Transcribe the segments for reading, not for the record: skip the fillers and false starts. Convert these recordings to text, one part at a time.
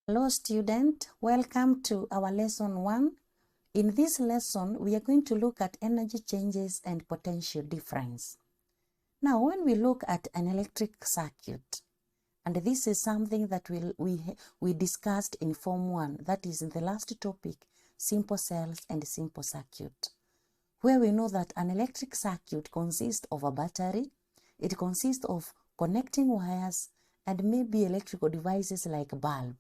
Hello student, welcome to our lesson 1. In this lesson, we are going to look at energy changes and potential difference. Now, when we look at an electric circuit, and this is something that we discussed in Form 1, that is in the last topic, simple cells and simple circuit, where we know that an electric circuit consists of a battery, it consists of connecting wires, and maybe electrical devices like a bulb.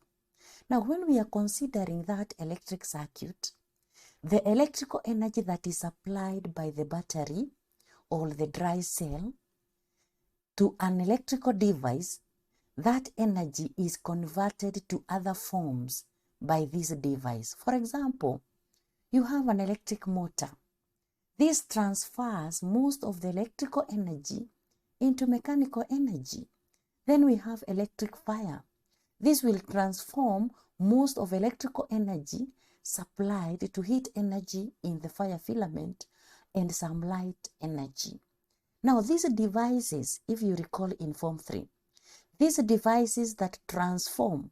Now, when we are considering that electric circuit, the electrical energy that is supplied by the battery or the dry cell to an electrical device, that energy is converted to other forms by this device. For example, you have an electric motor. This transfers most of the electrical energy into mechanical energy. Then we have electric fire. This will transform most of electrical energy supplied to heat energy in the fire filament and some light energy. Now, these devices, if you recall in Form 3, these devices that transform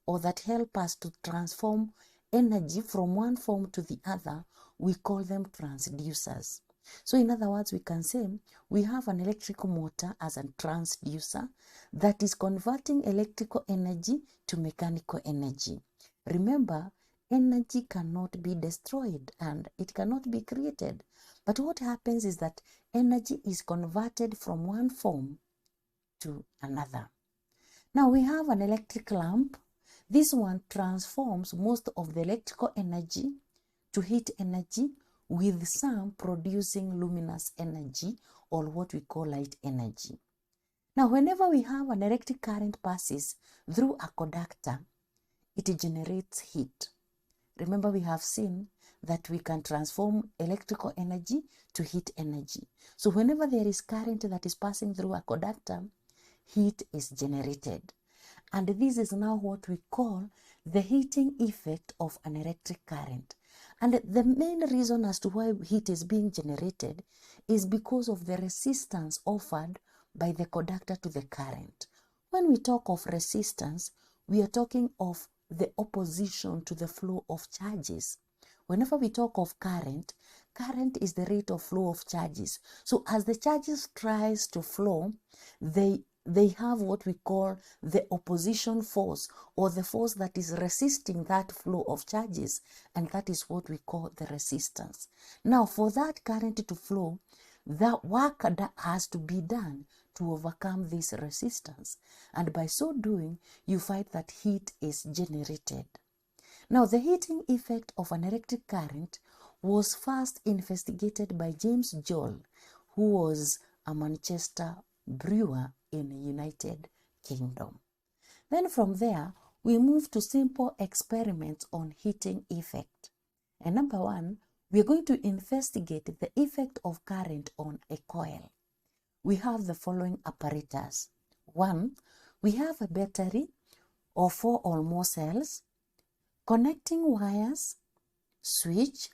or that help us to transform energy from one form to the other, we call them transducers. So in other words, we can say we have an electrical motor as a transducer that is converting electrical energy to mechanical energy. Remember, energy cannot be destroyed and it cannot be created. But what happens is that energy is converted from one form to another. Now we have an electric lamp. This one transforms most of the electrical energy to heat energy, with some producing luminous energy or what we call light energy. Now, whenever we have an electric current passes through a conductor, it generates heat. Remember, we have seen that we can transform electrical energy to heat energy. So whenever there is current that is passing through a conductor, heat is generated. And this is now what we call the heating effect of an electric current. And the main reason as to why heat is being generated is because of the resistance offered by the conductor to the current. When we talk of resistance, we are talking of the opposition to the flow of charges. Whenever we talk of current, current is the rate of flow of charges. So as the charges tries to flow, they have what we call the opposition force, or the force that is resisting that flow of charges, and that is what we call the resistance. Now, for that current to flow, the work that has to be done to overcome this resistance, and by so doing, you find that heat is generated. Now, the heating effect of an electric current was first investigated by James Joule, who was a Manchester brewer in the United Kingdom. Then from there, we move to simple experiments on heating effect. And number 1, we are going to investigate the effect of current on a coil. We have the following apparatus. 1, we have a battery of 4 or more cells, connecting wires, switch,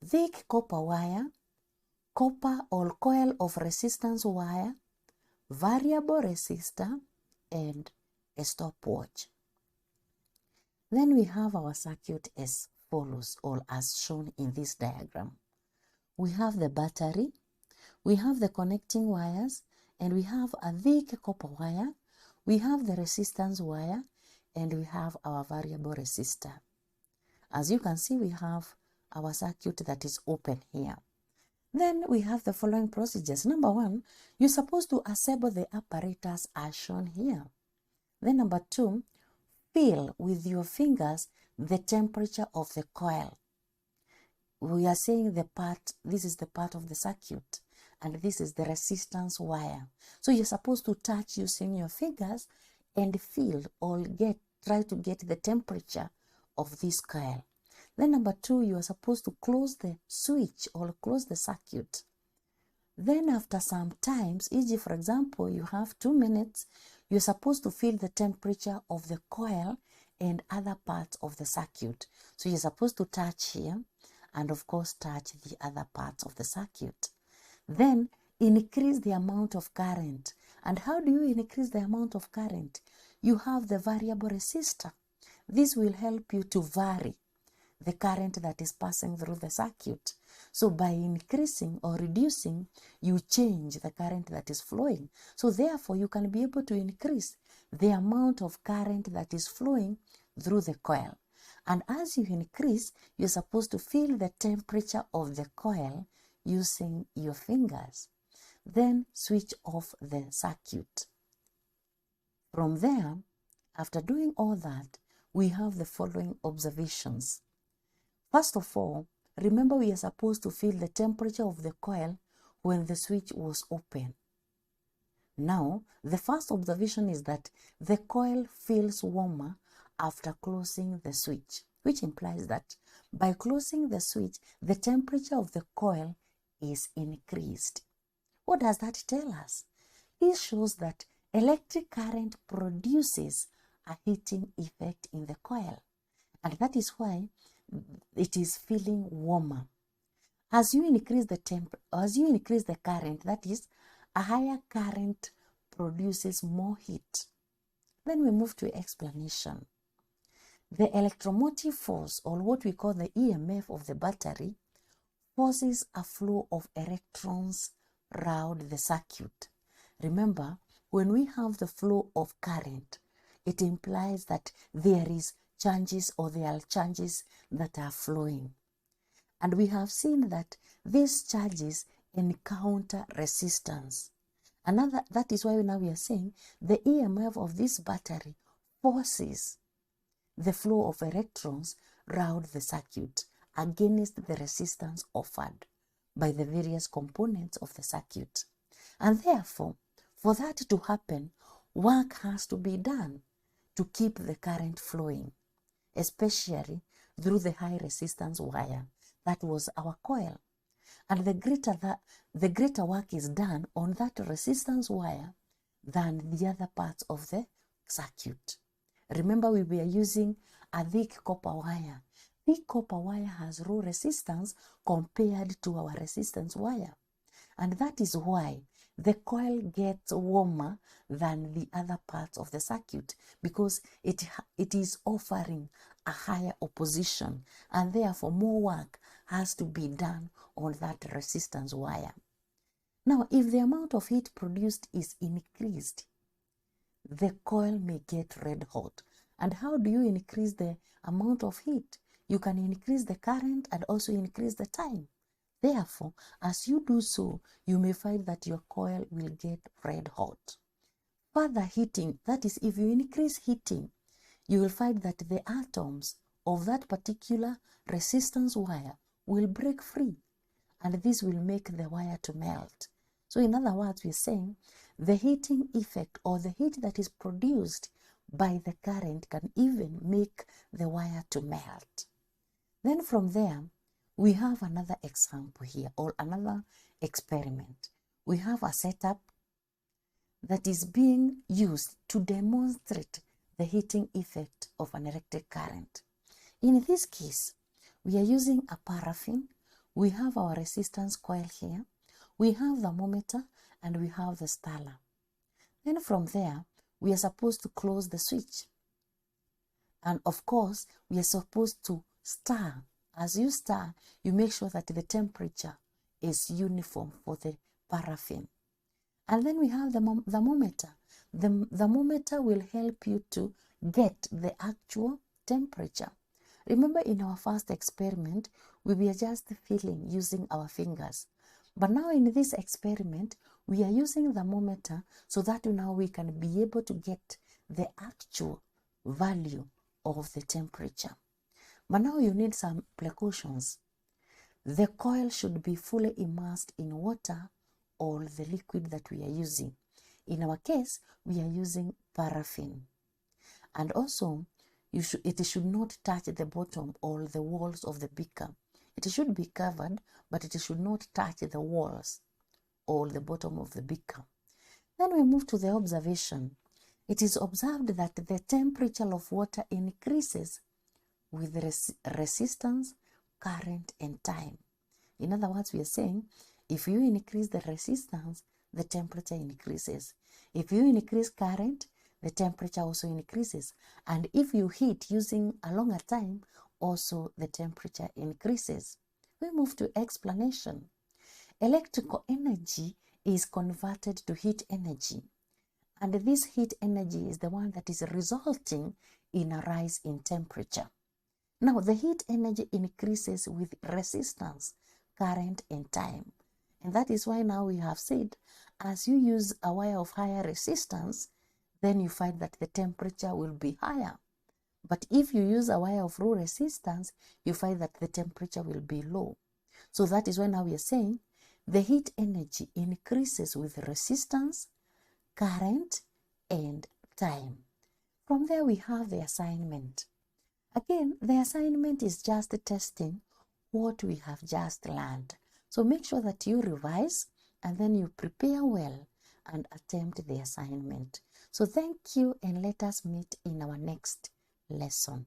thick copper wire, copper or coil of resistance wire, variable resistor, and a stopwatch. Then we have our circuit as follows, or as shown in this diagram. We have the battery, we have the connecting wires, and we have a thick copper wire, we have the resistance wire, and we have our variable resistor. As you can see, we have our circuit that is open here. Then we have the following procedures. Number 1, you're supposed to assemble the apparatus as shown here. Then number 2, feel with your fingers the temperature of the coil. We are saying the part, this is the part of the circuit, and this is the resistance wire. So you're supposed to touch using your fingers and feel or try to get the temperature of this coil. Then number 2, you are supposed to close the switch or close the circuit. Then after some times, e.g. for example, you have 2 minutes, you're supposed to feel the temperature of the coil and other parts of the circuit. So you're supposed to touch here and of course touch the other parts of the circuit. Then increase the amount of current. And how do you increase the amount of current? You have the variable resistor. this will help you to vary the current that is passing through the circuit. So by increasing or reducing, you change the current that is flowing. So therefore, you can be able to increase the amount of current that is flowing through the coil. And as you increase, you're supposed to feel the temperature of the coil using your fingers. Then switch off the circuit. From there, after doing all that, we have the following observations. First of all, remember we are supposed to feel the temperature of the coil when the switch was open. Now, the first observation is that the coil feels warmer after closing the switch, which implies that by closing the switch, the temperature of the coil is increased. What does that tell us? This shows that electric current produces a heating effect in the coil, and that is why it is feeling warmer. As you increase the current, that is, a higher current produces more heat. Then we move to explanation. The electromotive force, or what we call the EMF of the battery, forces a flow of electrons around the circuit. Remember, when we have the flow of current, it implies that there is changes or there are charges that are flowing. And we have seen that these charges encounter resistance. That is why now we are saying the EMF of this battery forces the flow of electrons around the circuit against the resistance offered by the various components of the circuit. And therefore, for that to happen, work has to be done to keep the current flowing, especially through the high resistance wire that was our coil. And the greater work is done on that resistance wire than the other parts of the circuit. Remember, we were using a thick copper wire. Thick copper wire has low resistance compared to our resistance wire. And that is why the coil gets warmer than the other parts of the circuit, because it is offering a higher opposition, and therefore more work has to be done on that resistance wire. Now, if the amount of heat produced is increased, the coil may get red hot. And how do you increase the amount of heat? You can increase the current and also increase the time. Therefore, as you do so, you may find that your coil will get red hot. Further heating, that is, if you increase heating, you will find that the atoms of that particular resistance wire will break free, and this will make the wire to melt. So in other words, we're saying the heating effect or the heat that is produced by the current can even make the wire to melt. Then from there, we have another example here, or another experiment. We have a setup that is being used to demonstrate the heating effect of an electric current. In this case, we are using a paraffin. We have our resistance coil here. We have the thermometer and we have the starter. Then from there, we are supposed to close the switch. And of course, we are supposed to stir. As you stir, you make sure that the temperature is uniform for the paraffin. And then we have the thermometer. The thermometer will help you to get the actual temperature. Remember, in our first experiment, we were just feeling using our fingers. But now in this experiment, we are using the thermometer so that now we can be able to get the actual value of the temperature. But now you need some precautions. The coil should be fully immersed in water or the liquid that we are using. In our case, we are using paraffin. And also, it should not touch the bottom or the walls of the beaker. It should be covered, but it should not touch the walls or the bottom of the beaker. Then we move to the observation. It is observed that the temperature of water increases with resistance, current, and time. In other words, we are saying, if you increase the resistance, the temperature increases. If you increase current, the temperature also increases. And if you heat using a longer time, also the temperature increases. We move to explanation. Electrical energy is converted to heat energy. And this heat energy is the one that is resulting in a rise in temperature. Now, the heat energy increases with resistance, current, and time. And that is why now we have said, as you use a wire of higher resistance, then you find that the temperature will be higher. But if you use a wire of low resistance, you find that the temperature will be low. So that is why now we are saying the heat energy increases with resistance, current, and time. From there we have the assignment. Again, the assignment is just testing what we have just learned. So make sure that you revise and then you prepare well and attempt the assignment. So thank you, and let us meet in our next lesson.